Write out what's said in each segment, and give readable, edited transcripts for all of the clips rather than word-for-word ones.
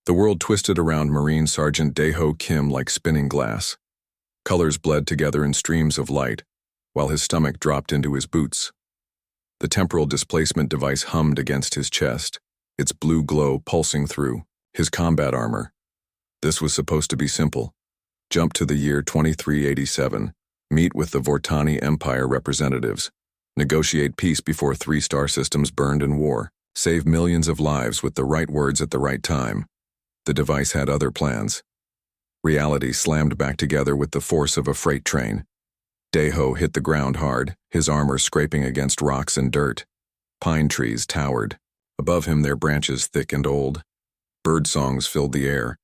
The world twisted around Marine Sergeant Dae-ho Kim like spinning glass. Colors bled together in streams of light, while his stomach dropped into his boots. The temporal displacement device hummed against his chest, its blue glow pulsing through his combat armor. This was supposed to be simple. Jump to the year 2387, meet with the Vortani Empire representatives, negotiate peace before 3 star systems burned in war, save millions of lives with the right words at the right time. The device had other plans. Reality slammed back together with the force of a freight train. Dae-ho hit the ground hard, his armor scraping against rocks and dirt. Pine trees towered. Above him their branches thick and old. Bird songs filled the air.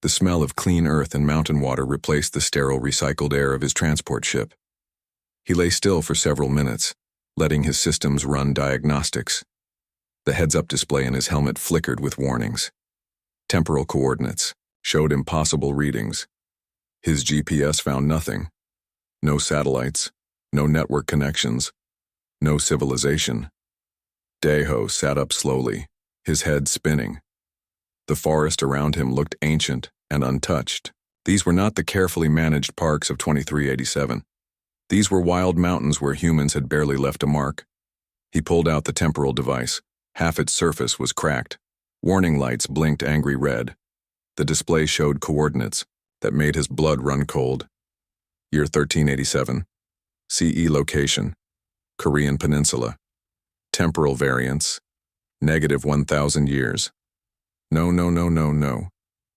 The smell of clean earth and mountain water replaced the sterile recycled air of his transport ship. He lay still for several minutes, letting his systems run diagnostics. The heads-up display in his helmet flickered with warnings. Temporal coordinates showed impossible readings. His GPS found nothing. No satellites, no network connections, no civilization. Dae-ho sat up slowly, his head spinning. The forest around him looked ancient and untouched. These were not the carefully managed parks of 2387. These were wild mountains where humans had barely left a mark. He pulled out the temporal device. Half its surface was cracked. Warning lights blinked angry red. The display showed coordinates that made his blood run cold. Year 1387. CE location. Korean Peninsula. Temporal variance. -1,000 years. No, no, no, no, no,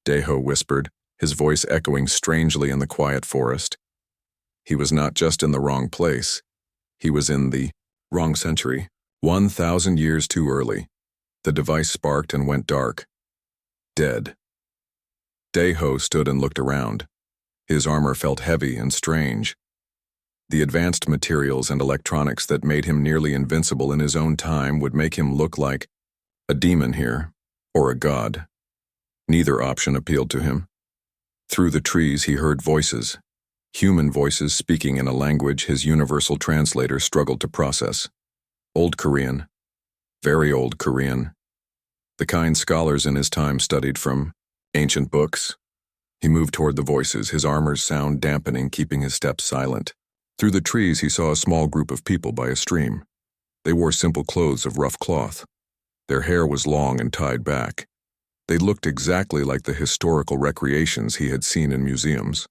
Dae-ho whispered, his voice echoing strangely in the quiet forest. He was not just in the wrong place. He was in the wrong century. 1,000 years too early. The device sparked and went dark. Dead. Dae-ho stood and looked around. His armor felt heavy and strange. The advanced materials and electronics that made him nearly invincible in his own time would make him look like a demon here, or a god. Neither option appealed to him. Through the trees he heard voices, human voices speaking in a language his universal translator struggled to process. Old Korean. Very old Korean. The kind scholars in his time studied from ancient books. He moved toward the voices, his armor's sound dampening, keeping his steps silent. Through the trees he saw a small group of people by a stream. They wore simple clothes of rough cloth. Their hair was long and tied back. They looked exactly like the historical recreations he had seen in museums.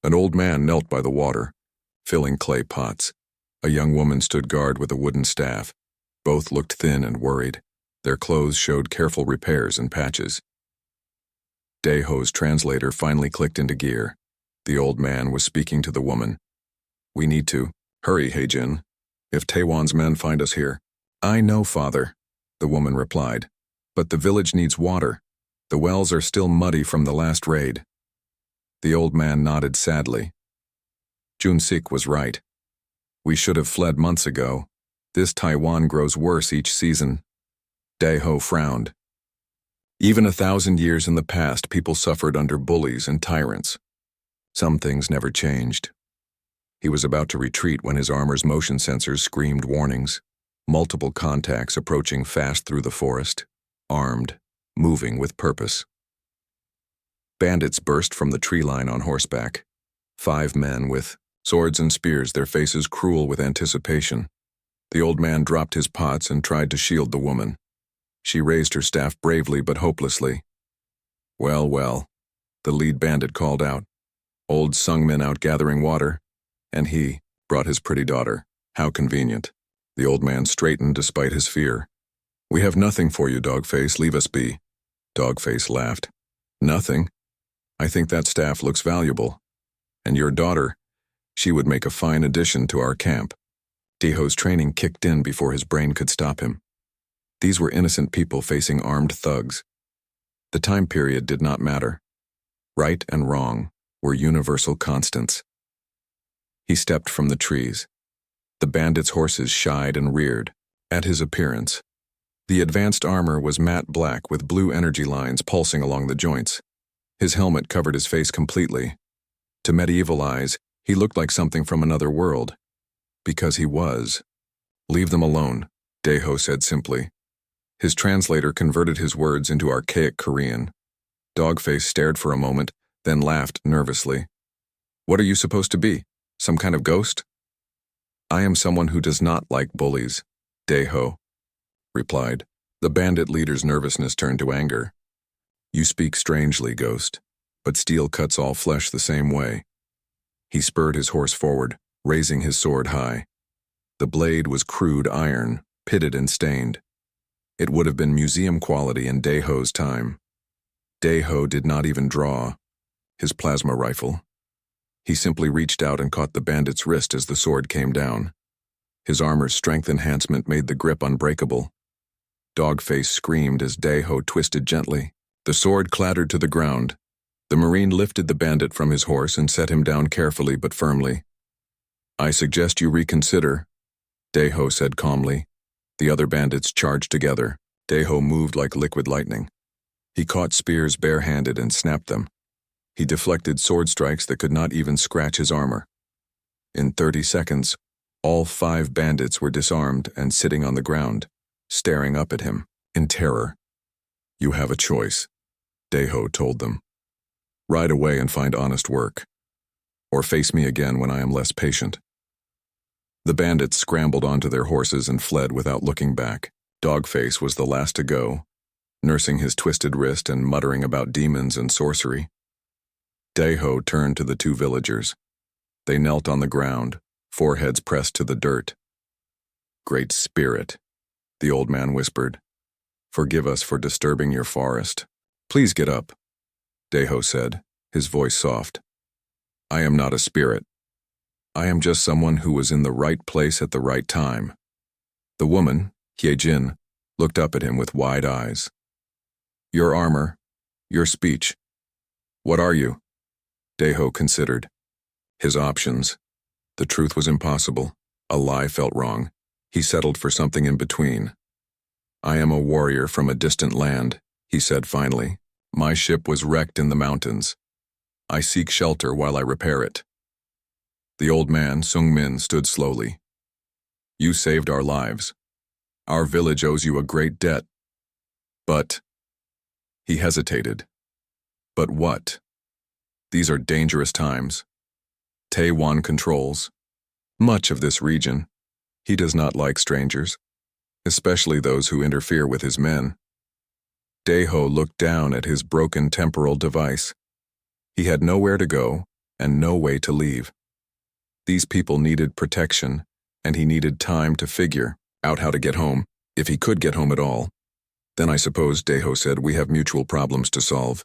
An old man knelt by the water, filling clay pots. A young woman stood guard with a wooden staff. Both looked thin and worried. Their clothes showed careful repairs and patches. Dae-ho's translator finally clicked into gear. The old man was speaking to the woman. "We need to hurry, Hae-jin. If Taewon's men find us here." "I know, father," the woman replied. "But the village needs water. The wells are still muddy from the last raid." The old man nodded sadly. Jun-sik was right. "We should have fled months ago. This Taiwan grows worse each season." Dae-ho frowned. Even 1,000 years in the past, people suffered under bullies and tyrants. Some things never changed. He was about to retreat when his armor's motion sensors screamed warnings. Multiple contacts approaching fast through the forest, armed, moving with purpose. Bandits burst from the tree line on horseback. 5 men with swords and spears, their faces cruel with anticipation. The old man dropped his pots and tried to shield the woman. She raised her staff bravely but hopelessly. "Well, well," the lead bandit called out. "Old Sungmin out gathering water, and he brought his pretty daughter. How convenient." The old man straightened despite his fear. "We have nothing for you, Dogface. Leave us be." Dogface laughed. "Nothing? I think that staff looks valuable. And your daughter, she would make a fine addition to our camp." Dae-ho's training kicked in before his brain could stop him. These were innocent people facing armed thugs. The time period did not matter. Right and wrong were universal constants. He stepped from the trees. The bandits' horses shied and reared at his appearance. The advanced armor was matte black with blue energy lines pulsing along the joints. His helmet covered his face completely. To medieval eyes, he looked like something from another world. Because he was. "Leave them alone," Dae-ho said simply. His translator converted his words into archaic Korean. Dogface stared for a moment, then laughed nervously. What are you supposed to be? Some kind of ghost? I am someone who does not like bullies, Dae-ho replied. The bandit leader's nervousness turned to anger. You speak strangely, ghost, but steel cuts all flesh the same way. He spurred his horse forward, raising his sword high. The blade was crude iron, pitted and stained. It would have been museum quality in Dae-ho's time. Dae-ho did not even draw his plasma rifle. He simply reached out and caught the bandit's wrist as the sword came down. His armor's strength enhancement made the grip unbreakable. Dogface screamed as Dae-ho twisted gently. The sword clattered to the ground. The Marine lifted the bandit from his horse and set him down carefully but firmly. I suggest you reconsider, Dae-ho said calmly. The other bandits charged together. Dae-ho moved like liquid lightning. He caught spears barehanded and snapped them. He deflected sword strikes that could not even scratch his armor. In 30 seconds, all 5 bandits were disarmed and sitting on the ground, staring up at him in terror. You have a choice, Dae-ho told them. Ride away and find honest work, or face me again when I am less patient. The bandits scrambled onto their horses and fled without looking back. Dogface was the last to go, nursing his twisted wrist and muttering about demons and sorcery. Dae-ho turned to the 2 villagers. They knelt on the ground, foreheads pressed to the dirt. Great Spirit, the old man whispered. Forgive us for disturbing your forest. Please get up, Dae-ho said, his voice soft. I am not a spirit. I am just someone who was in the right place at the right time. The woman, Hye-jin, looked up at him with wide eyes. Your armor, your speech. What are you? Dae-ho considered. His options. The truth was impossible. A lie felt wrong. He settled for something in between. I am a warrior from a distant land, he said finally. My ship was wrecked in the mountains. I seek shelter while I repair it. The old man, Sung-min, stood slowly. You saved our lives. Our village owes you a great debt. But... He hesitated. But what? These are dangerous times. Taewon controls much of this region. He does not like strangers, especially those who interfere with his men. Dae-ho looked down at his broken temporal device. He had nowhere to go and no way to leave. These people needed protection, and he needed time to figure out how to get home, if he could get home at all. Then I suppose, Dae-ho said, we have mutual problems to solve.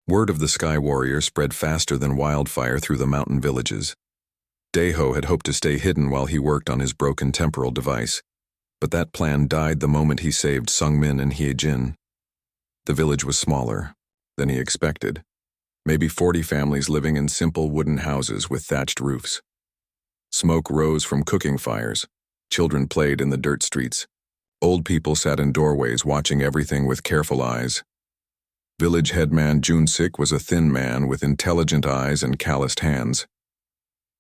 Word of the Sky Warrior spread faster than wildfire through the mountain villages. Dae-ho had hoped to stay hidden while he worked on his broken temporal device, but that plan died the moment he saved Sung-min and Hye-jin. The village was smaller than he expected. Maybe 40 families living in simple wooden houses with thatched roofs. Smoke rose from cooking fires. Children played in the dirt streets. Old people sat in doorways watching everything with careful eyes. Village headman Jun-sik was a thin man with intelligent eyes and calloused hands.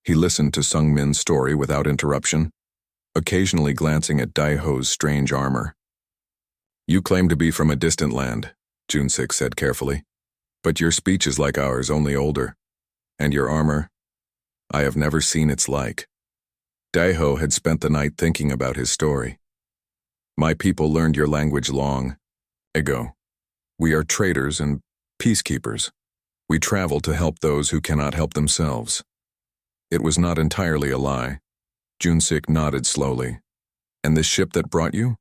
He listened to Sung-min's story without interruption, occasionally glancing at Dae-ho's strange armor. You claim to be from a distant land, Jun-sik said carefully, but your speech is like ours, only older. And your armor? I have never seen its like. Dae-ho had spent the night thinking about his story. My people learned your language long ago. We are traders and peacekeepers. We travel to help those who cannot help themselves. It was not entirely a lie. Jun-sik nodded slowly. And this ship that brought you?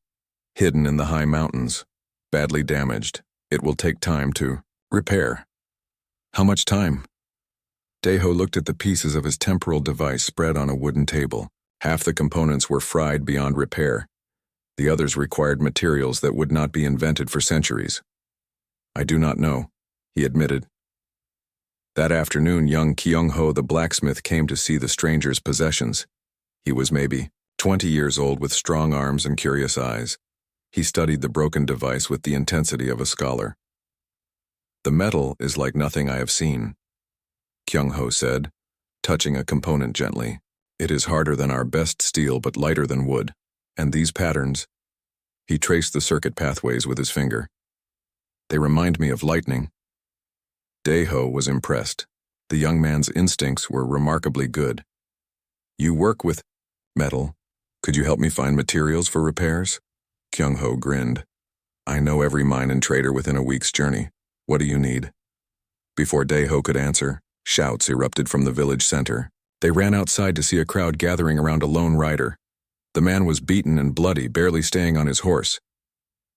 Hidden in the high mountains, badly damaged. It will take time to repair. How much time? Dae-ho looked at the pieces of his temporal device spread on a wooden table. Half the components were fried beyond repair. The others required materials that would not be invented for centuries. I do not know, he admitted. That afternoon, young Kyung-ho the blacksmith came to see the stranger's possessions. He was maybe 20 years old with strong arms and curious eyes. He studied the broken device with the intensity of a scholar. The metal is like nothing I have seen, Kyung-ho said, touching a component gently. It is harder than our best steel but lighter than wood. And these patterns, He traced the circuit pathways with his finger. They remind me of lightning. Daeho was impressed. The young man's instincts were remarkably good. You work with metal. Could you help me find materials for repairs? Kyung-ho grinned. I know every mine and trader within a week's journey. What do you need? Before Daeho could answer, shouts erupted from the village center. They ran outside to see a crowd gathering around a lone rider. The man was beaten and bloody, barely staying on his horse.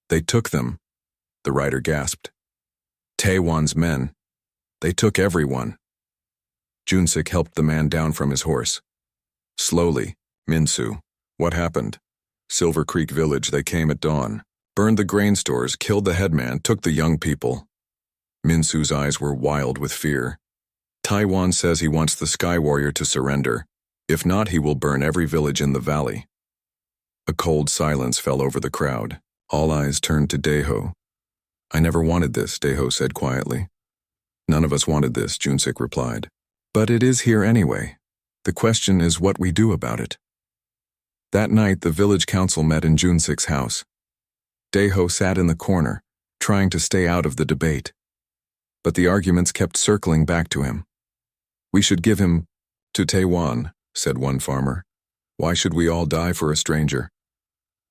They took them, the rider gasped. Taewon's men. They took everyone. Junsik helped the man down from his horse. Slowly, Minsu. What happened? Silver Creek Village, they came at dawn. Burned the grain stores, killed the headman, took the young people. Minsu's eyes were wild with fear. Taewon says he wants the Sky Warrior to surrender. If not, he will burn every village in the valley. A cold silence fell over the crowd. All eyes turned to Daeho. I never wanted this, Daeho said quietly. None of us wanted this, Junsik replied. But it is here anyway. The question is what we do about it. That night, the village council met in Junsik's house. Daeho sat in the corner, trying to stay out of the debate. But the arguments kept circling back to him. We should give him to Taewon, said one farmer. Why should we all die for a stranger?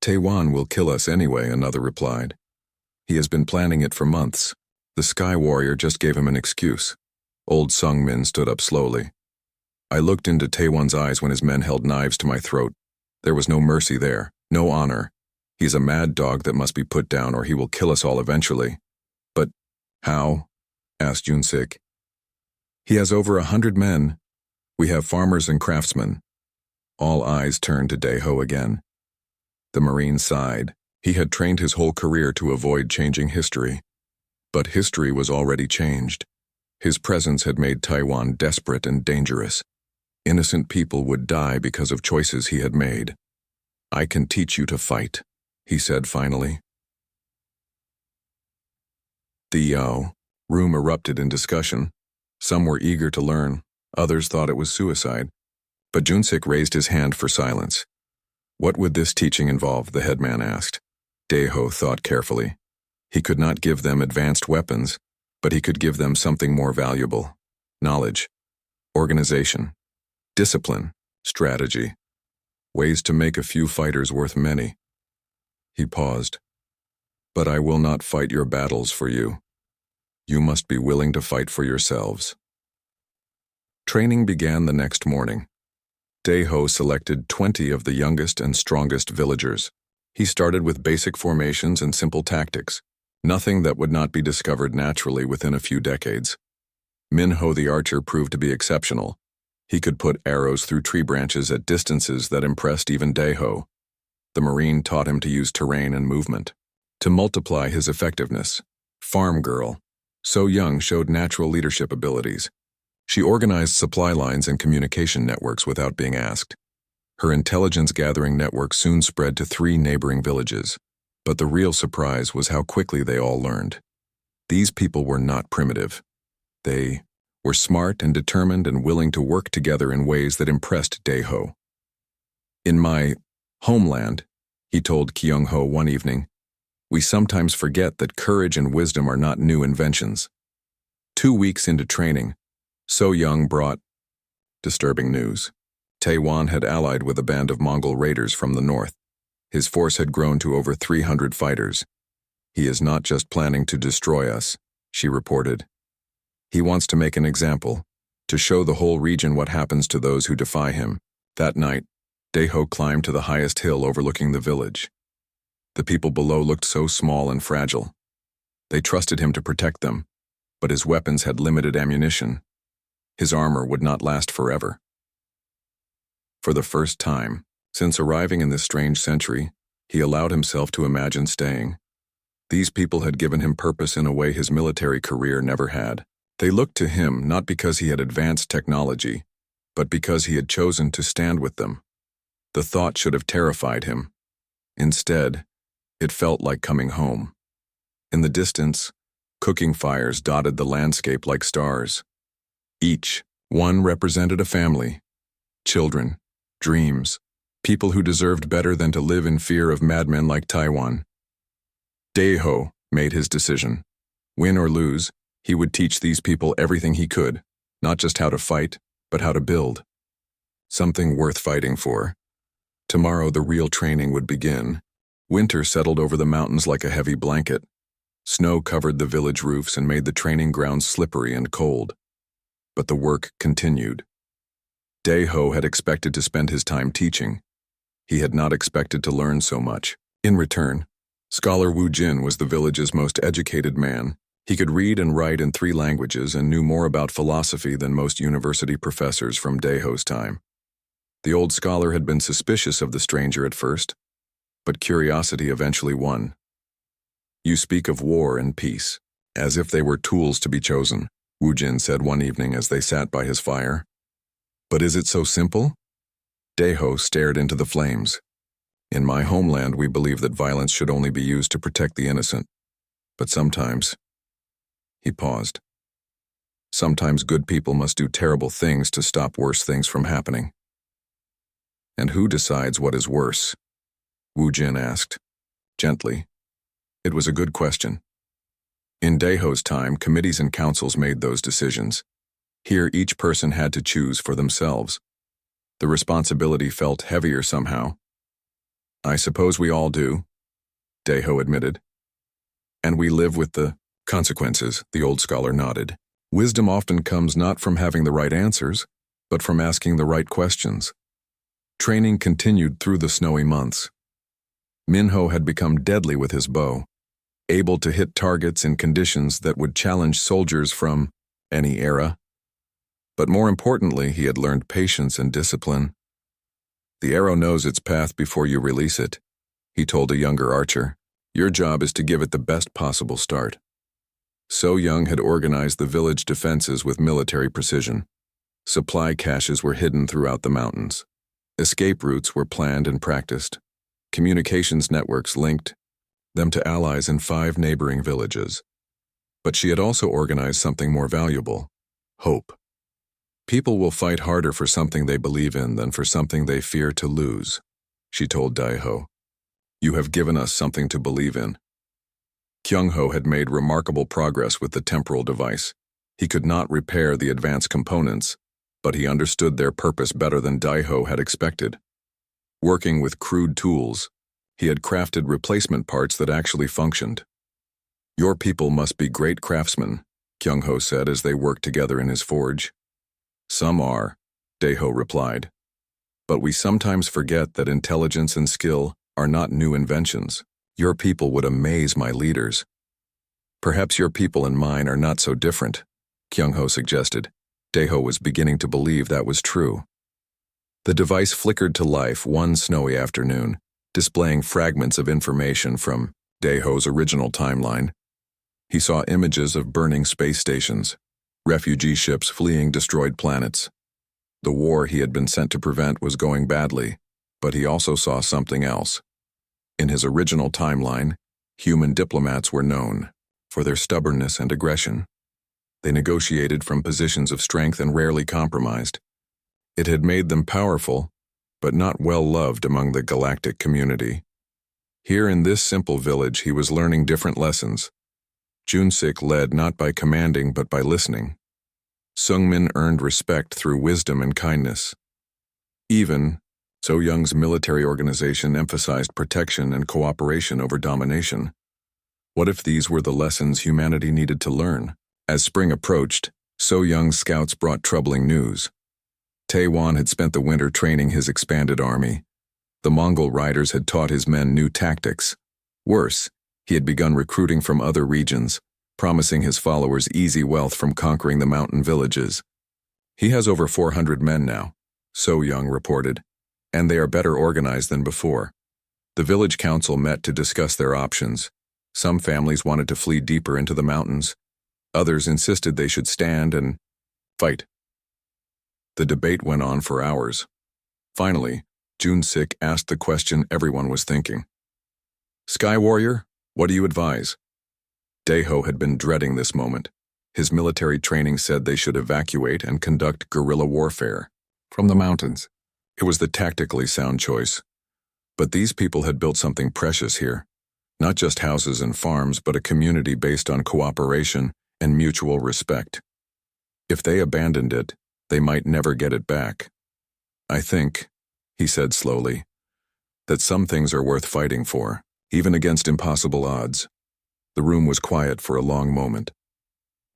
Taewon will kill us anyway, another replied. He has been planning it for months. The Sky Warrior just gave him an excuse. Old Sungmin stood up slowly. I looked into Taewon's eyes when his men held knives to my throat. There was no mercy there, no honor. He's a mad dog that must be put down or he will kill us all eventually. But how? Asked Junsik. He has over 100 men. We have farmers and craftsmen. All eyes turned to Daeho again. The Marine sighed. He had trained his whole career to avoid changing history. But history was already changed. His presence had made Taewon desperate and dangerous. Innocent people would die because of choices he had made. I can teach you to fight, he said finally. The room erupted in discussion. Some were eager to learn, others thought it was suicide. But Junsik raised his hand for silence. What would this teaching involve, the headman asked. Daeho thought carefully. He could not give them advanced weapons, but he could give them something more valuable. Knowledge, organization, discipline, strategy, ways to make a few fighters worth many. He paused. But I will not fight your battles for you. You must be willing to fight for yourselves. Training began the next morning. Daeho selected 20 of the youngest and strongest villagers. He started with basic formations and simple tactics, nothing that would not be discovered naturally within a few decades. Minho the archer proved to be exceptional. He could put arrows through tree branches at distances that impressed even Daeho. The Marine taught him to use terrain and movement. To multiply his effectiveness, Farm Girl, So Young, showed natural leadership abilities. She organized supply lines and communication networks without being asked. Her intelligence-gathering network soon spread to 3 neighboring villages. But the real surprise was how quickly they all learned. These people were not primitive. They were smart and determined and willing to work together in ways that impressed Daeho. In my homeland, he told Kyung-ho one evening, we sometimes forget that courage and wisdom are not new inventions. 2 weeks into training, So Young brought disturbing news. Taewon had allied with a band of Mongol raiders from the north. His force had grown to over 300 fighters. He is not just planning to destroy us, she reported. He wants to make an example, to show the whole region what happens to those who defy him. That night, Daeho climbed to the highest hill overlooking the village. The people below looked so small and fragile. They trusted him to protect them, but his weapons had limited ammunition. His armor would not last forever. For the first time, since arriving in this strange century, he allowed himself to imagine staying. These people had given him purpose in a way his military career never had. They looked to him not because he had advanced technology, but because he had chosen to stand with them. The thought should have terrified him. Instead, it felt like coming home. In the distance, cooking fires dotted the landscape like stars. Each one represented a family, children, dreams, people who deserved better than to live in fear of madmen like Taewon. Daeho made his decision. Win or lose, he would teach these people everything he could, not just how to fight, but how to build. Something worth fighting for. Tomorrow the real training would begin. Winter settled over the mountains like a heavy blanket. Snow covered the village roofs and made the training grounds slippery and cold. But the work continued. Daeho had expected to spend his time teaching. He had not expected to learn so much. In return, Scholar Wu Jin was the village's most educated man. He could read and write in 3 languages and knew more about philosophy than most university professors from Daeho's time. The old scholar had been suspicious of the stranger at first, but curiosity eventually won. "You speak of war and peace, as if they were tools to be chosen," Wu Jin said one evening as they sat by his fire. "But is it so simple?" Daeho stared into the flames. "In my homeland, we believe that violence should only be used to protect the innocent. But sometimes..." He paused. "Sometimes good people must do terrible things to stop worse things from happening." "And who decides what is worse?" Wu Jin asked, gently. It was a good question. In Daeho's time, committees and councils made those decisions. Here, each person had to choose for themselves. The responsibility felt heavier somehow. "I suppose we all do," Daeho admitted. "And we live with the consequences," the old scholar nodded. "Wisdom often comes not from having the right answers, but from asking the right questions." Training continued through the snowy months. Minho had become deadly with his bow, able to hit targets in conditions that would challenge soldiers from any era. But more importantly, he had learned patience and discipline. "The arrow knows its path before you release it," he told a younger archer. "Your job is to give it the best possible start." So Young had organized the village defenses with military precision. Supply caches were hidden throughout the mountains. Escape routes were planned and practiced. Communications networks linked them to allies in 5 neighboring villages. But she had also organized something more valuable: hope. "People will fight harder for something they believe in than for something they fear to lose," she told Daeho. "You have given us something to believe in." Kyung-ho had made remarkable progress with the temporal device. He could not repair the advanced components, but he understood their purpose better than Daeho had expected. Working with crude tools, he had crafted replacement parts that actually functioned. "Your people must be great craftsmen," Kyung-ho said as they worked together in his forge. "Some are," Daeho replied. "But we sometimes forget that intelligence and skill are not new inventions. Your people would amaze my leaders." "Perhaps your people and mine are not so different," Kyung-ho suggested. Daeho was beginning to believe that was true. The device flickered to life one snowy afternoon, displaying fragments of information from Daeho's original timeline. He saw images of burning space stations, refugee ships fleeing destroyed planets. The war he had been sent to prevent was going badly, but he also saw something else. In his original timeline, human diplomats were known for their stubbornness and aggression. They negotiated from positions of strength and rarely compromised. It had made them powerful, but not well loved among the galactic community. Here in this simple village, he was learning different lessons. Junsik led not by commanding but by listening. Sungmin earned respect through wisdom and kindness. Even So Young's military organization emphasized protection and cooperation over domination. What if these were the lessons humanity needed to learn? As spring approached, So Young's scouts brought troubling news. Taewon had spent the winter training his expanded army. The Mongol riders had taught his men new tactics. Worse, he had begun recruiting from other regions, promising his followers easy wealth from conquering the mountain villages. "He has over 400 men now," So Young reported, "and they are better organized than before." The village council met to discuss their options. Some families wanted to flee deeper into the mountains. Others insisted they should stand and fight. The debate went on for hours. Finally, Junsik asked the question everyone was thinking. "Sky Warrior, what do you advise?" Daeho had been dreading this moment. His military training said they should evacuate and conduct guerrilla warfare from the mountains. It was the tactically sound choice. But these people had built something precious here. Not just houses and farms, but a community based on cooperation and mutual respect. If they abandoned it, they might never get it back. I think, he said slowly, that some things are worth fighting for, even against impossible odds. The room was quiet for a long moment.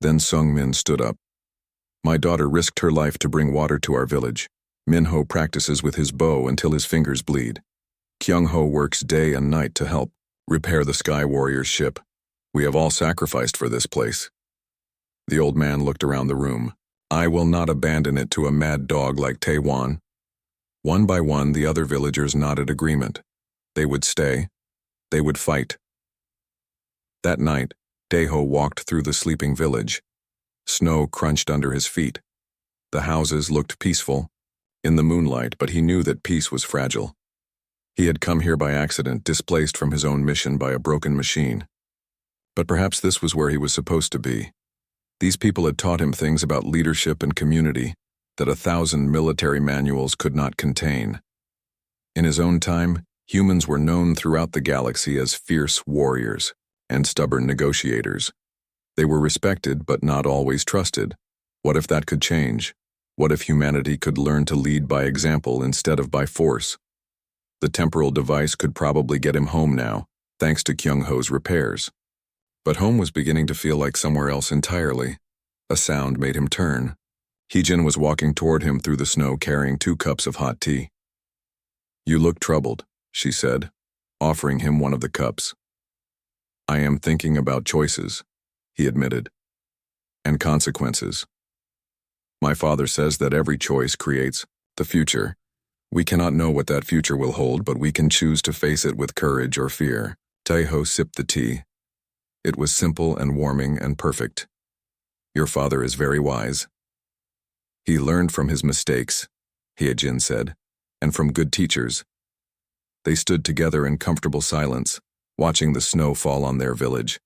Then Sung-min stood up. My daughter risked her life to bring water to our village. Min-ho practices with his bow until his fingers bleed. Kyung-ho works day and night to help repair the Sky Warrior's ship. We have all sacrificed for this place. The old man looked around the room. I will not abandon it to a mad dog like Taewon. One by one, the other villagers nodded agreement. They would stay. They would fight. That night, Daeho walked through the sleeping village. Snow crunched under his feet. The houses looked peaceful in the moonlight, but he knew that peace was fragile. He had come here by accident, displaced from his own mission by a broken machine. But perhaps this was where he was supposed to be. These people had taught him things about leadership and community that 1,000 military manuals could not contain. In his own time, humans were known throughout the galaxy as fierce warriors and stubborn negotiators. They were respected but not always trusted. What if that could change? What if humanity could learn to lead by example instead of by force? The temporal device could probably get him home now, thanks to Kyung-ho's repairs. But home was beginning to feel like somewhere else entirely. A sound made him turn. Heejin was walking toward him through the snow carrying 2 cups of hot tea. You look troubled, she said, offering him one of the cups. I am thinking about choices, he admitted, and consequences. My father says that every choice creates the future. We cannot know what that future will hold, but we can choose to face it with courage or fear. Taeho sipped the tea. It was simple and warming and perfect. Your father is very wise. He learned from his mistakes, Hyejin said, and from good teachers. They stood together in comfortable silence, watching the snow fall on their village.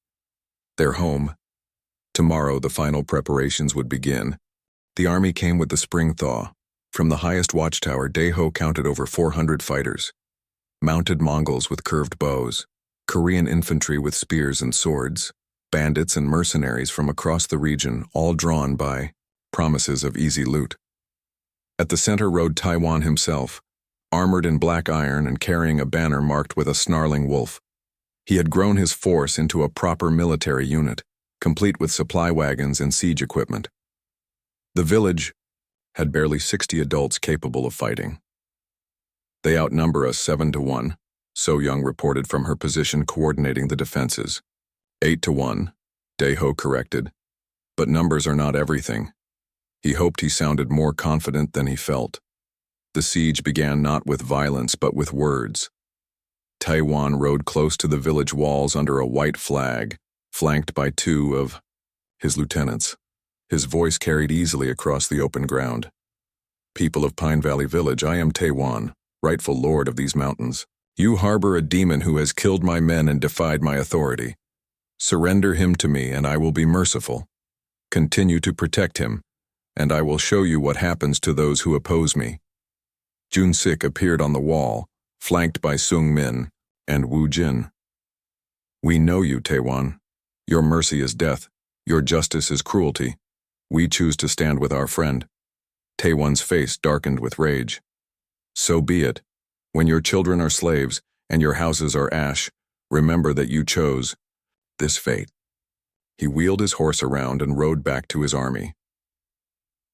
Their home. Tomorrow the final preparations would begin. The army came with the spring thaw. From the highest watchtower, Daeho counted over 400 fighters. Mounted Mongols with curved bows, Korean infantry with spears and swords, bandits and mercenaries from across the region, all drawn by promises of easy loot. At the center rode Taiwan himself, armored in black iron and carrying a banner marked with a snarling wolf. He had grown his force into a proper military unit, complete with supply wagons and siege equipment. The village had barely 60 adults capable of fighting. They outnumber us 7-1, So-young reported from her position coordinating the defenses. 8-1, Daeho corrected. But numbers are not everything. He hoped he sounded more confident than he felt. The siege began not with violence but with words. Taiwan rode close to the village walls under a white flag, flanked by 2 of his lieutenants. His voice carried easily across the open ground. People of Pine Valley Village, I am Taewon, rightful lord of these mountains. You harbor a demon who has killed my men and defied my authority. Surrender him to me and I will be merciful. Continue to protect him, and I will show you what happens to those who oppose me. Jun-sik appeared on the wall, flanked by Sung-min and Woo-jin. We know you, Taewon. Your mercy is death. Your justice is cruelty. We choose to stand with our friend. Taewon's face darkened with rage. So be it. When your children are slaves and your houses are ash, remember that you chose this fate. He wheeled his horse around and rode back to his army.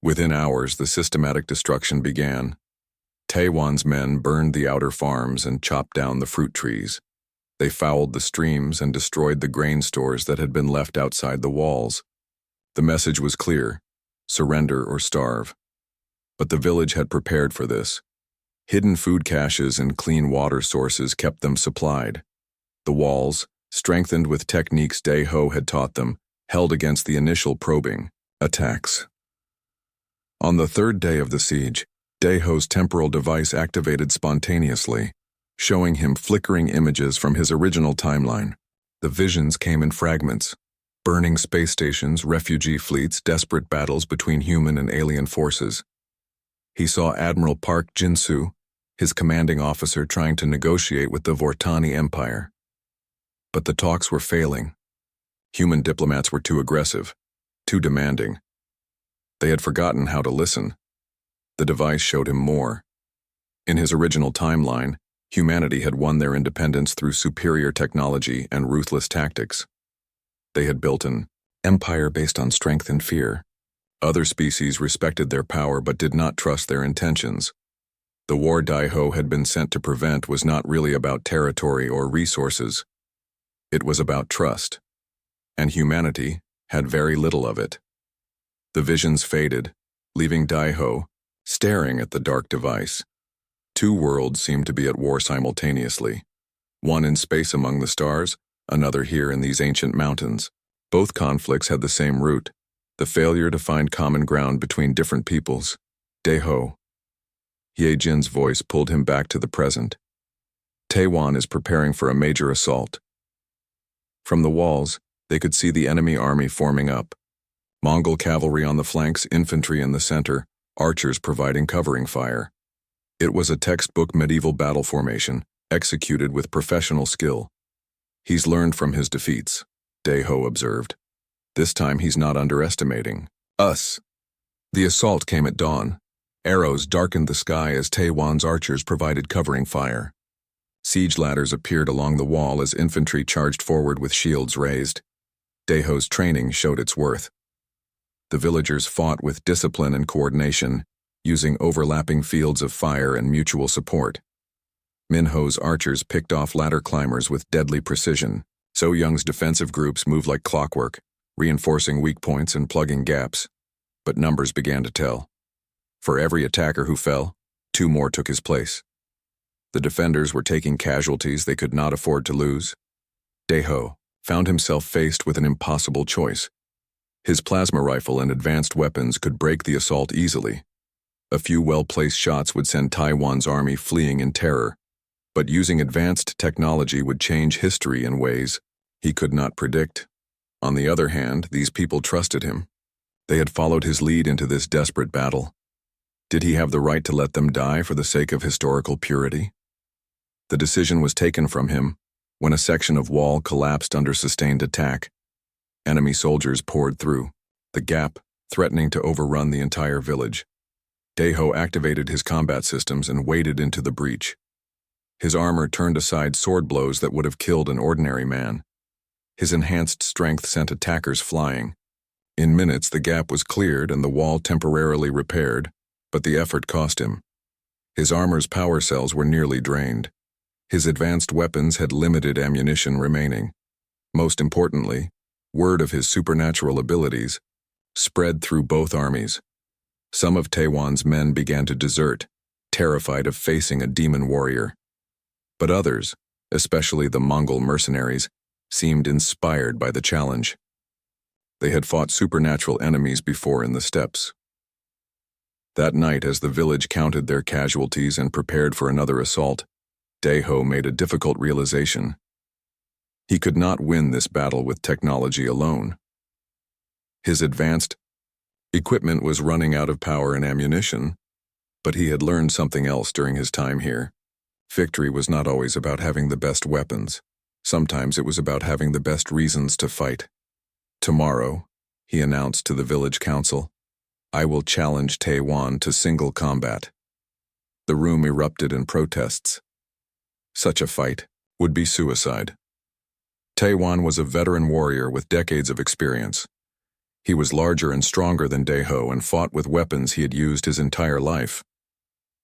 Within hours, the systematic destruction began. Taewon's men burned the outer farms and chopped down the fruit trees. They fouled the streams and destroyed the grain stores that had been left outside the walls. The message was clear: surrender or starve. But the village had prepared for this. Hidden food caches and clean water sources kept them supplied. The walls, strengthened with techniques Daeho had taught them, held against the initial probing attacks. On the 3rd day of the siege, Daeho's temporal device activated spontaneously, showing him flickering images from his original timeline. The visions came in fragments: burning space stations, refugee fleets, desperate battles between human and alien forces. He saw Admiral Park Jin-soo, his commanding officer, trying to negotiate with the Vortani Empire. But the talks were failing. Human diplomats were too aggressive, too demanding. They had forgotten how to listen. The device showed him more. In his original timeline, humanity had won their independence through superior technology and ruthless tactics. They had built an empire based on strength and fear. Other species respected their power but did not trust their intentions. The war Daiho had been sent to prevent was not really about territory or resources. It was about trust. And humanity had very little of it. The visions faded, leaving Daiho staring at the dark device. Two worlds seemed to be at war simultaneously. One in space among the stars, another here in these ancient mountains. Both conflicts had the same root, the failure to find common ground between different peoples. Daiho. Ye Jin's voice pulled him back to the present. Taiwan is preparing for a major assault. From the walls, they could see the enemy army forming up. Mongol cavalry on the flanks, infantry in the center, archers providing covering fire. It was a textbook medieval battle formation, executed with professional skill. He's learned from his defeats, Daiho observed. This time he's not underestimating us. The assault came at dawn. Arrows darkened the sky as Taiwan's archers provided covering fire. Siege ladders appeared along the wall as infantry charged forward with shields raised. Daiho's training showed its worth. The villagers fought with discipline and coordination, using overlapping fields of fire and mutual support. Minho's archers picked off ladder climbers with deadly precision. So Young's defensive groups moved like clockwork, reinforcing weak points and plugging gaps. But numbers began to tell. For every attacker who fell, 2 more took his place. The defenders were taking casualties they could not afford to lose. Daiho found himself faced with an impossible choice. His plasma rifle and advanced weapons could break the assault easily. A few well-placed shots would send Taiwan's army fleeing in terror, but using advanced technology would change history in ways he could not predict. On the other hand, these people trusted him. They had followed his lead into this desperate battle. Did he have the right to let them die for the sake of historical purity? The decision was taken from him when a section of wall collapsed under sustained attack. Enemy soldiers poured through the gap, threatening to overrun the entire village. Daiho activated his combat systems and waded into the breach. His armor turned aside sword blows that would have killed an ordinary man. His enhanced strength sent attackers flying. In minutes, the gap was cleared and the wall temporarily repaired, but the effort cost him. His armor's power cells were nearly drained. His advanced weapons had limited ammunition remaining. Most importantly, word of his supernatural abilities spread through both armies. Some of Taiwan's men began to desert, terrified of facing a demon warrior. But others, especially the Mongol mercenaries, seemed inspired by the challenge. They had fought supernatural enemies before in the steppes. That night, as the village counted their casualties and prepared for another assault, Daiho made a difficult realization. He could not win this battle with technology alone. His advanced equipment was running out of power and ammunition, but he had learned something else during his time here. Victory was not always about having the best weapons. Sometimes it was about having the best reasons to fight. Tomorrow, he announced to the village council, I will challenge Taiwan to single combat. The room erupted in protests. Such a fight would be suicide. Taiwan was a veteran warrior with decades of experience. He was larger and stronger than Daiho and fought with weapons he had used his entire life.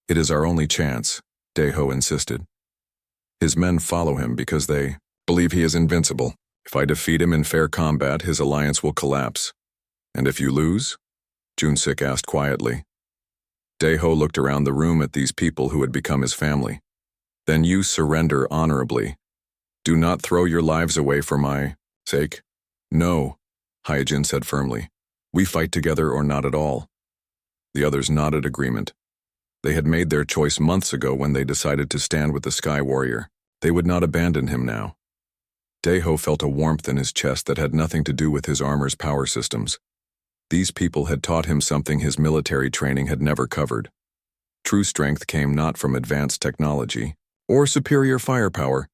It is our only chance, Daiho insisted. His men follow him because they believe he is invincible. If I defeat him in fair combat, his alliance will collapse. And if you lose? Junsik asked quietly. Daiho looked around the room at these people who had become his family. Then you surrender honorably. Do not throw your lives away for my sake. No, Hyojin said firmly. We fight together or not at all. The others nodded agreement. They had made their choice months ago when they decided to stand with the Sky Warrior. They would not abandon him now. Daiho felt a warmth in his chest that had nothing to do with his armor's power systems. These people had taught him something his military training had never covered. True strength came not from advanced technology or superior firepower,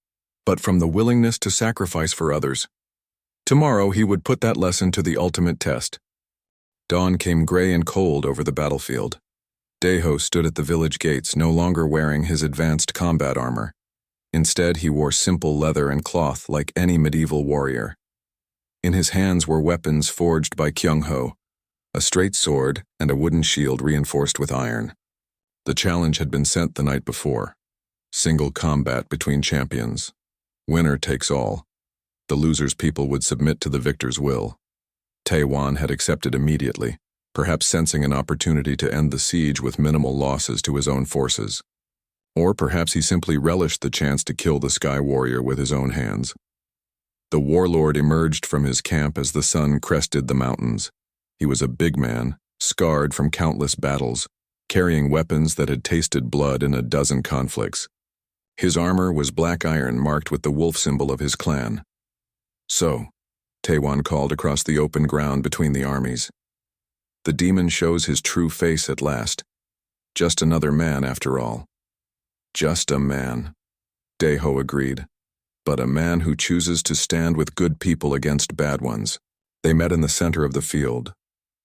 but from the willingness to sacrifice for others. Tomorrow he would put that lesson to the ultimate test. Dawn came gray and cold over the battlefield. Daeho stood at the village gates, no longer wearing his advanced combat armor. Instead, he wore simple leather and cloth like any medieval warrior. In his hands were weapons forged by Kyung-ho, a straight sword and a wooden shield reinforced with iron. The challenge had been sent the night before. Single combat between champions. Winner takes all. The loser's people would submit to the victor's will. Taewon had accepted immediately, perhaps sensing an opportunity to end the siege with minimal losses to his own forces. Or perhaps he simply relished the chance to kill the Sky Warrior with his own hands. The warlord emerged from his camp as the sun crested the mountains. He was a big man, scarred from countless battles, carrying weapons that had tasted blood in a dozen conflicts. His armor was black iron marked with the wolf symbol of his clan. "So," Taewon called across the open ground between the armies. "The demon shows his true face at last. Just another man after all." "Just a man," Daeho agreed, "but a man who chooses to stand with good people against bad ones." They met in the center of the field.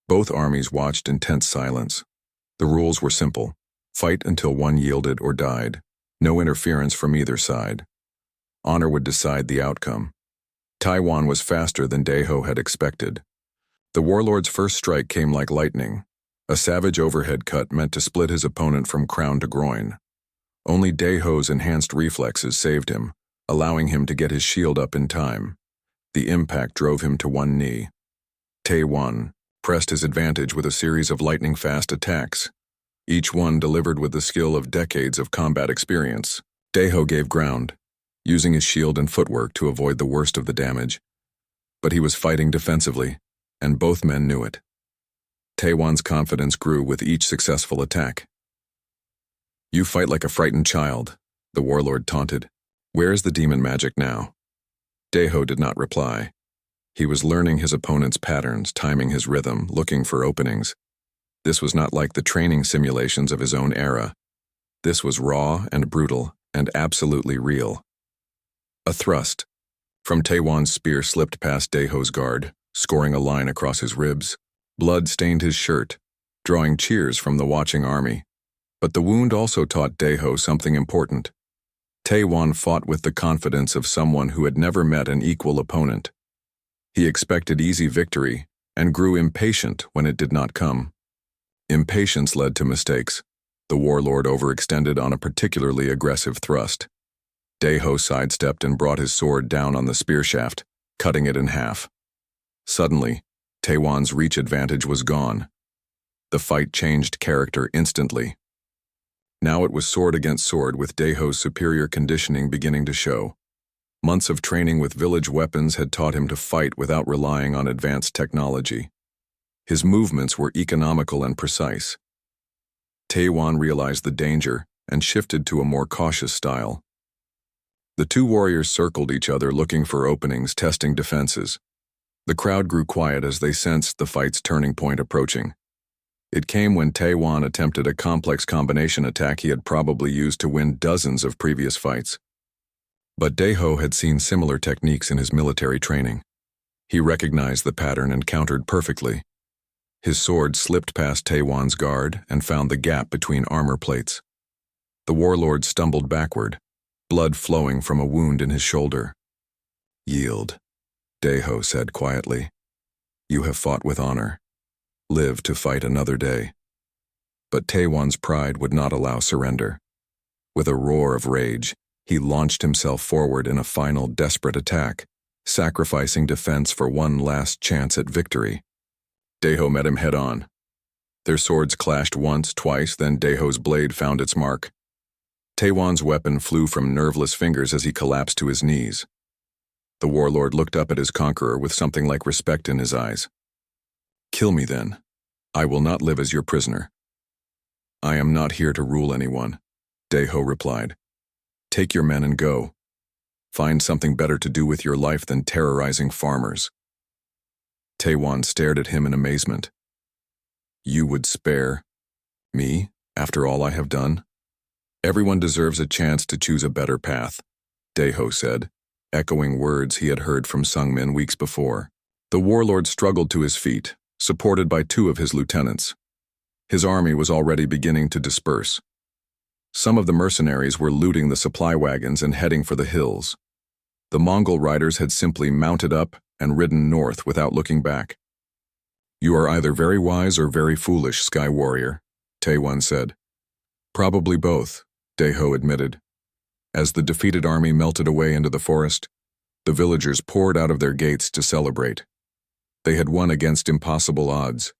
Both armies watched in tense silence. The rules were simple: fight until one yielded or died. No interference from either side. Honor would decide the outcome. Taewon was faster than Daeho had expected. The warlord's first strike came like lightning, a savage overhead cut meant to split his opponent from crown to groin. Only Daeho's enhanced reflexes saved him, allowing him to get his shield up in time. The impact drove him to one knee. Taewon pressed his advantage with a series of lightning-fast attacks, each one delivered with the skill of decades of combat experience. Daeho gave ground, using his shield and footwork to avoid the worst of the damage. But he was fighting defensively, and both men knew it. Taewon's confidence grew with each successful attack. "You fight like a frightened child," the warlord taunted. "Where is the demon magic now?" Daeho did not reply. He was learning his opponent's patterns, timing his rhythm, looking for openings. This was not like the training simulations of his own era. This was raw and brutal and absolutely real. A thrust from Taewon's spear slipped past Daeho's guard, scoring a line across his ribs. Blood stained his shirt, drawing cheers from the watching army. But the wound also taught Daeho something important. Taewon fought with the confidence of someone who had never met an equal opponent. He expected easy victory and grew impatient when it did not come. Impatience led to mistakes. The warlord overextended on a particularly aggressive thrust. Daeho sidestepped and brought his sword down on the spear shaft, cutting it in half. Suddenly, Taewon's reach advantage was gone. The fight changed character instantly. Now it was sword against sword, with Daeho's superior conditioning beginning to show. Months of training with village weapons had taught him to fight without relying on advanced technology. His movements were economical and precise. Taewon realized the danger and shifted to a more cautious style. The two warriors circled each other, looking for openings, testing defenses. The crowd grew quiet as they sensed the fight's turning point approaching. It came when Taewon attempted a complex combination attack he had probably used to win dozens of previous fights. But Daeho had seen similar techniques in his military training. He recognized the pattern and countered perfectly. His sword slipped past Taewon's guard and found the gap between armor plates. The warlord stumbled backward, blood flowing from a wound in his shoulder. "Yield," Daeho said quietly. "You have fought with honor. Live to fight another day." But Taewon's pride would not allow surrender. With a roar of rage, he launched himself forward in a final desperate attack, sacrificing defense for one last chance at victory. Daeho met him head-on. Their swords clashed once, twice, then Daeho's blade found its mark. Taewon's weapon flew from nerveless fingers as he collapsed to his knees. The warlord looked up at his conqueror with something like respect in his eyes. "Kill me then. I will not live as your prisoner." "I am not here to rule anyone," Daeho replied. "Take your men and go. Find something better to do with your life than terrorizing farmers." Taewon stared at him in amazement. "You would spare me after all I have done? Everyone deserves a chance to choose a better path," Daeho said, echoing words he had heard from Sungmin weeks before. The warlord struggled to his feet, supported by 2 of his lieutenants. His army was already beginning to disperse. Some of the mercenaries were looting the supply wagons and heading for the hills. The Mongol riders had simply mounted up and ridden north without looking back. "You are either very wise or very foolish, Sky Warrior," Taewon said. "Probably both," Daeho admitted. As the defeated army melted away into the forest, the villagers poured out of their gates to celebrate. They had won against impossible odds,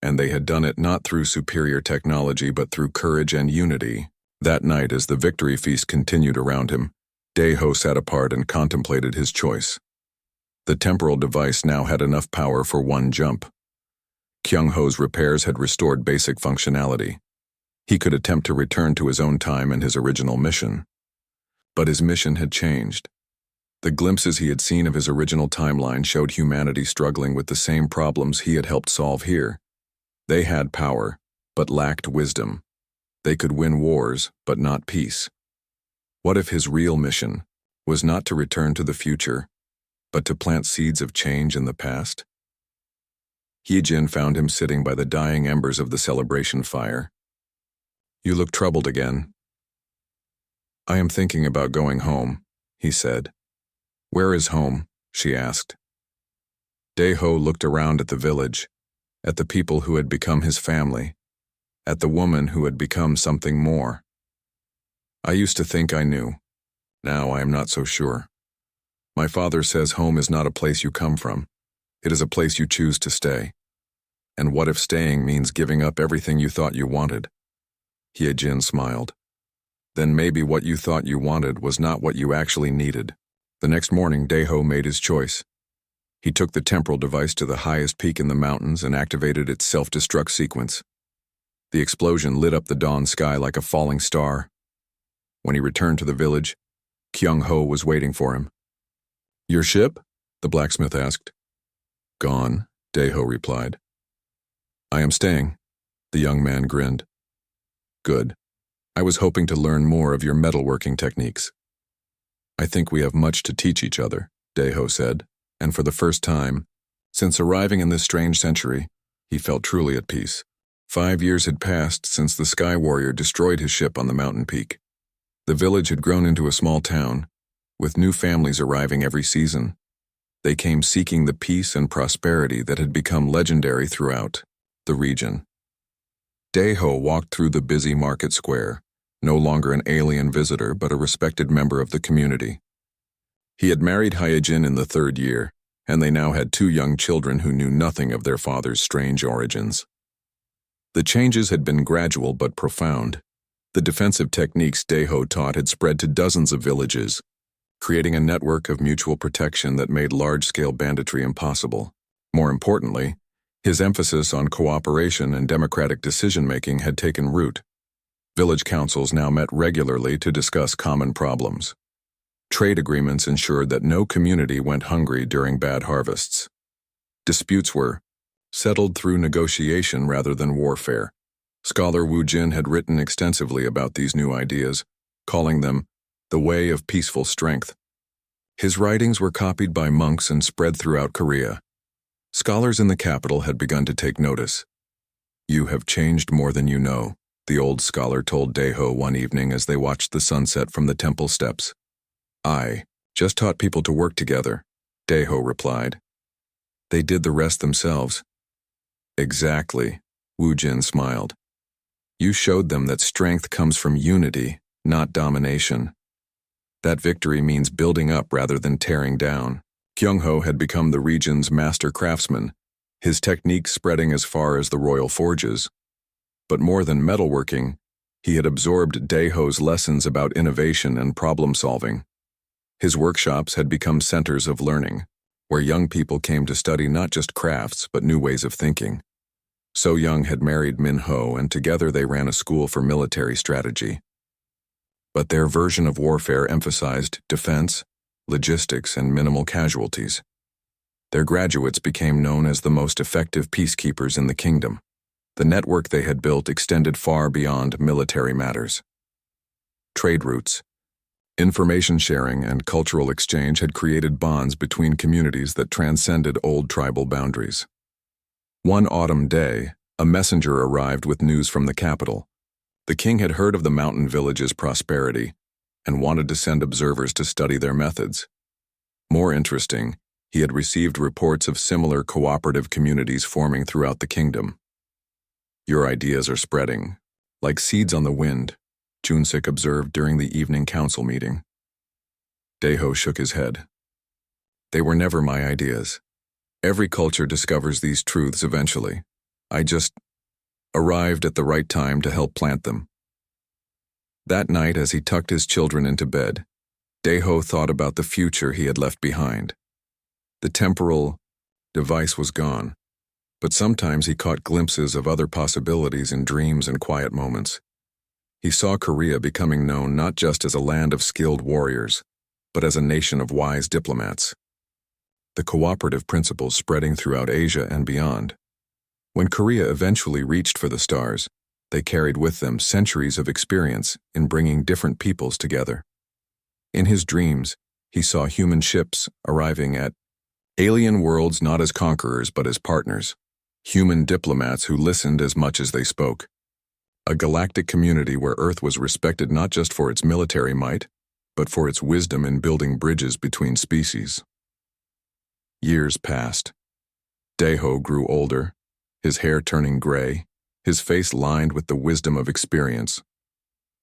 and they had done it not through superior technology but through courage and unity. That night, as the victory feast continued around him, Daeho sat apart and contemplated his choice. The temporal device now had enough power for one jump. Kyung-ho's repairs had restored basic functionality. He could attempt to return to his own time and his original mission. But his mission had changed. The glimpses he had seen of his original timeline showed humanity struggling with the same problems he had helped solve here. They had power, but lacked wisdom. They could win wars, but not peace. What if his real mission was not to return to the future, but to plant seeds of change in the past? Hyejin found him sitting by the dying embers of the celebration fire. "You look troubled again." "I am thinking about going home," he said. "Where is home?" she asked. Daeho looked around at the village, at the people who had become his family, at the woman who had become something more. "I used to think I knew. Now I am not so sure. My father says home is not a place you come from. It is a place you choose to stay. And what if staying means giving up everything you thought you wanted?" Hyejin smiled. "Then maybe what you thought you wanted was not what you actually needed." The next morning, Daeho made his choice. He took the temporal device to the highest peak in the mountains and activated its self-destruct sequence. The explosion lit up the dawn sky like a falling star. When he returned to the village, Kyung-ho was waiting for him. "Your ship?" the blacksmith asked. "Gone," Daeho replied. "I am staying," the young man grinned. "Good. I was hoping to learn more of your metalworking techniques." "I think we have much to teach each other," Daeho said, and for the first time, since arriving in this strange century, he felt truly at peace. 5 years had passed since the Sky Warrior destroyed his ship on the mountain peak. The village had grown into a small town, with new families arriving every season. They came seeking the peace and prosperity that had become legendary throughout the region. Daeho walked through the busy market square, no longer an alien visitor but a respected member of the community. He had married Hyejin in the 3rd year, and they now had 2 young children who knew nothing of their father's strange origins. The changes had been gradual but profound. The defensive techniques Daeho taught had spread to dozens of villages, creating a network of mutual protection that made large-scale banditry impossible. More importantly, his emphasis on cooperation and democratic decision-making had taken root. Village councils now met regularly to discuss common problems. Trade agreements ensured that no community went hungry during bad harvests. Disputes were settled through negotiation rather than warfare. Scholar Wu Jin had written extensively about these new ideas, calling them the way of peaceful strength. His writings were copied by monks and spread throughout Korea. Scholars in the capital had begun to take notice. "You have changed more than you know," the old scholar told Daeho one evening as they watched the sunset from the temple steps. "I just taught people to work together," Daeho replied. "They did the rest themselves." "Exactly," Wu Jin smiled. "You showed them that strength comes from unity, not domination. That victory means building up rather than tearing down." Kyung-ho had become the region's master craftsman, his techniques spreading as far as the royal forges. But more than metalworking, he had absorbed Daeho's lessons about innovation and problem-solving. His workshops had become centers of learning, where young people came to study not just crafts but new ways of thinking. So Young had married Min Ho, and together they ran a school for military strategy. But their version of warfare emphasized defense, logistics, and minimal casualties. Their graduates became known as the most effective peacekeepers in the kingdom. The network they had built extended far beyond military matters. Trade routes. Information sharing and cultural exchange had created bonds between communities that transcended old tribal boundaries. One autumn day, a messenger arrived with news from the capital. The king had heard of the mountain village's prosperity and wanted to send observers to study their methods. More interesting, he had received reports of similar cooperative communities forming throughout the kingdom. "Your ideas are spreading, like seeds on the wind," Junsik observed during the evening council meeting. Daeho shook his head. "They were never my ideas. Every culture discovers these truths eventually. I just arrived at the right time to help plant them." That night, as he tucked his children into bed, Daeho thought about the future he had left behind. The temporal device was gone, but sometimes he caught glimpses of other possibilities in dreams and quiet moments. He saw Korea becoming known not just as a land of skilled warriors, but as a nation of wise diplomats. The cooperative principles spreading throughout Asia and beyond. When Korea eventually reached for the stars, they carried with them centuries of experience in bringing different peoples together. In his dreams, he saw human ships arriving at alien worlds not as conquerors but as partners, human diplomats who listened as much as they spoke. A galactic community where Earth was respected not just for its military might, but for its wisdom in building bridges between species. Years passed. Daeho grew older, his hair turning gray, his face lined with the wisdom of experience.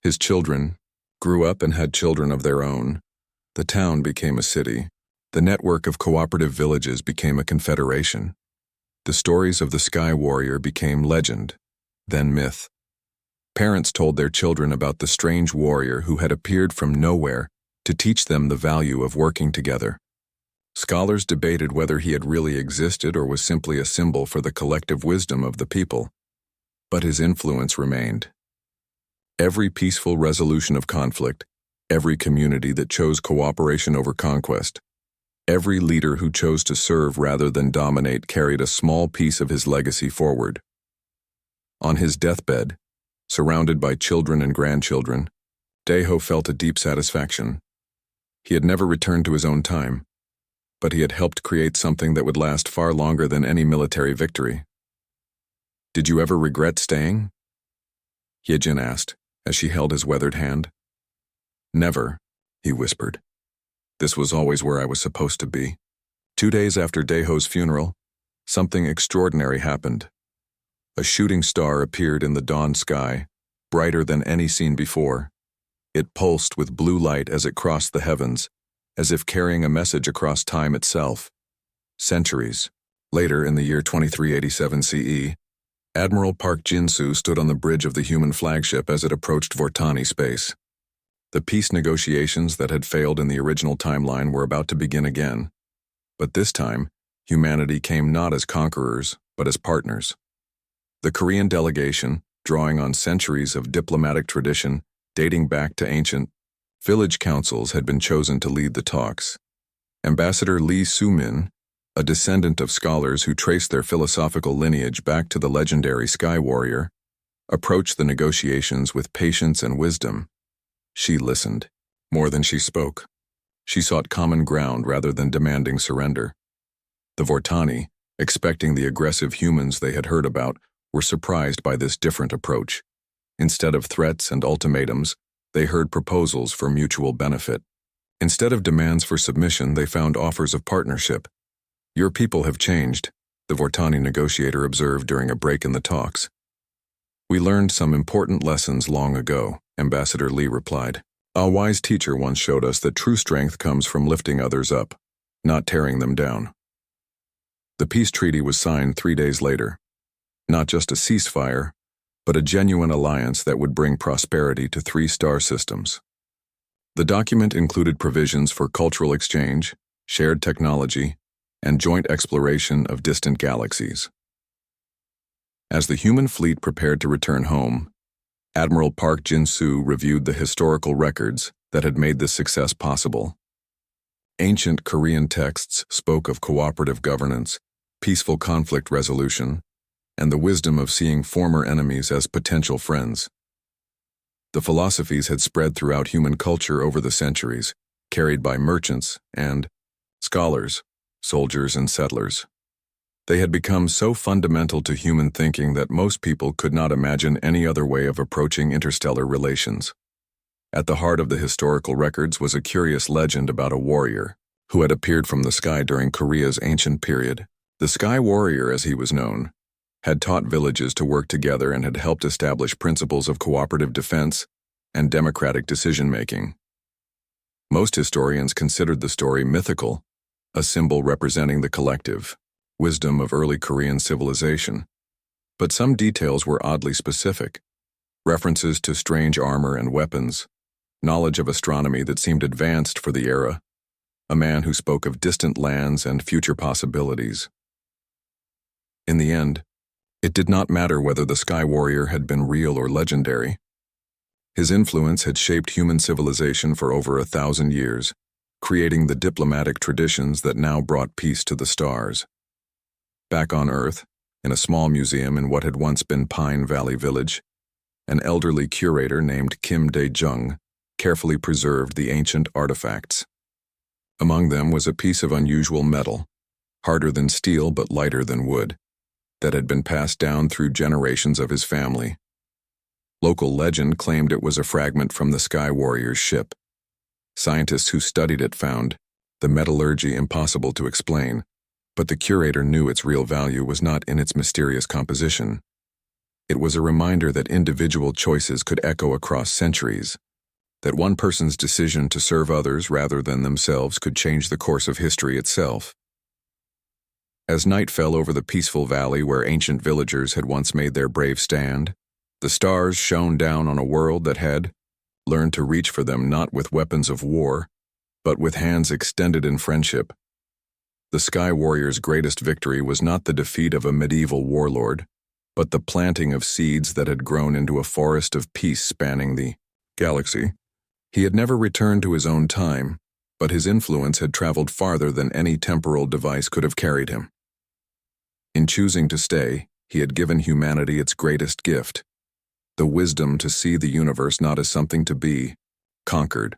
His children grew up and had children of their own. The town became a city. The network of cooperative villages became a confederation. The stories of the Sky Warrior became legend, then myth. Parents told their children about the strange warrior who had appeared from nowhere to teach them the value of working together. Scholars debated whether he had really existed or was simply a symbol for the collective wisdom of the people. But his influence remained. Every peaceful resolution of conflict, every community that chose cooperation over conquest, every leader who chose to serve rather than dominate carried a small piece of his legacy forward. On his deathbed, surrounded by children and grandchildren, Daeho felt a deep satisfaction. He had never returned to his own time, but he had helped create something that would last far longer than any military victory. "Did you ever regret staying?" Hyejin asked, as she held his weathered hand. "Never," he whispered. "This was always where I was supposed to be." 2 days after Daeho's funeral, something extraordinary happened. A shooting star appeared in the dawn sky, brighter than any seen before. It pulsed with blue light as it crossed the heavens, as if carrying a message across time itself. Centuries later, in the year 2387 CE, Admiral Park Jin-soo stood on the bridge of the human flagship as it approached Vortani space. The peace negotiations that had failed in the original timeline were about to begin again. But this time, humanity came not as conquerors, but as partners. The Korean delegation, drawing on centuries of diplomatic tradition dating back to ancient village councils, had been chosen to lead the talks. Ambassador Lee Soo-min, a descendant of scholars who traced their philosophical lineage back to the legendary Sky Warrior, approached the negotiations with patience and wisdom. She listened, more than she spoke. She sought common ground rather than demanding surrender. The Vortani, expecting the aggressive humans they had heard about, were surprised by this different approach. Instead of threats and ultimatums, they heard proposals for mutual benefit. Instead of demands for submission, they found offers of partnership. "Your people have changed," the Vortani negotiator observed during a break in the talks. "We learned some important lessons long ago," Ambassador Lee replied. "A wise teacher once showed us that true strength comes from lifting others up, not tearing them down." The peace treaty was signed 3 days later. Not just a ceasefire, but a genuine alliance that would bring prosperity to 3 star systems. The document included provisions for cultural exchange, shared technology, and joint exploration of distant galaxies. As the human fleet prepared to return home, Admiral Park Jin-soo reviewed the historical records that had made this success possible. Ancient Korean texts spoke of cooperative governance, peaceful conflict resolution, and the wisdom of seeing former enemies as potential friends. The philosophies had spread throughout human culture over the centuries, carried by merchants and scholars, soldiers and settlers. They had become so fundamental to human thinking that most people could not imagine any other way of approaching interstellar relations. At the heart of the historical records was a curious legend about a warrior who had appeared from the sky during Korea's ancient period. The Sky Warrior, as he was known, had taught villages to work together and had helped establish principles of cooperative defense and democratic decision-making. Most historians considered the story mythical, a symbol representing the collective wisdom of early Korean civilization. But some details were oddly specific. References to strange armor and weapons, knowledge of astronomy that seemed advanced for the era, a man who spoke of distant lands and future possibilities. In the end, it did not matter whether the Sky Warrior had been real or legendary. His influence had shaped human civilization for over 1,000 years, creating the diplomatic traditions that now brought peace to the stars. Back on Earth, in a small museum in what had once been Pine Valley Village, an elderly curator named Kim Dae-jung carefully preserved the ancient artifacts. Among them was a piece of unusual metal, harder than steel but lighter than wood, that had been passed down through generations of his family. Local legend claimed it was a fragment from the Sky Warrior's ship. Scientists who studied it found the metallurgy impossible to explain, but the curator knew its real value was not in its mysterious composition. It was a reminder that individual choices could echo across centuries, that one person's decision to serve others rather than themselves could change the course of history itself. As night fell over the peaceful valley where ancient villagers had once made their brave stand, the stars shone down on a world that had learned to reach for them not with weapons of war, but with hands extended in friendship. The Sky Warrior's greatest victory was not the defeat of a medieval warlord, but the planting of seeds that had grown into a forest of peace spanning the galaxy. He had never returned to his own time, but his influence had traveled farther than any temporal device could have carried him. In choosing to stay, he had given humanity its greatest gift, the wisdom to see the universe not as something to be conquered,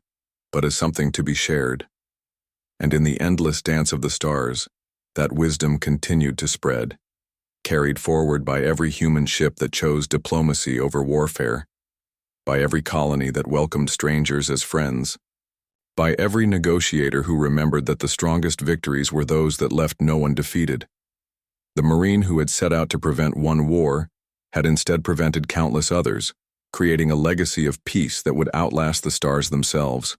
but as something to be shared. And in the endless dance of the stars, that wisdom continued to spread, carried forward by every human ship that chose diplomacy over warfare, by every colony that welcomed strangers as friends, by every negotiator who remembered that the strongest victories were those that left no one defeated. The Marine who had set out to prevent one war had instead prevented countless others, creating a legacy of peace that would outlast the stars themselves.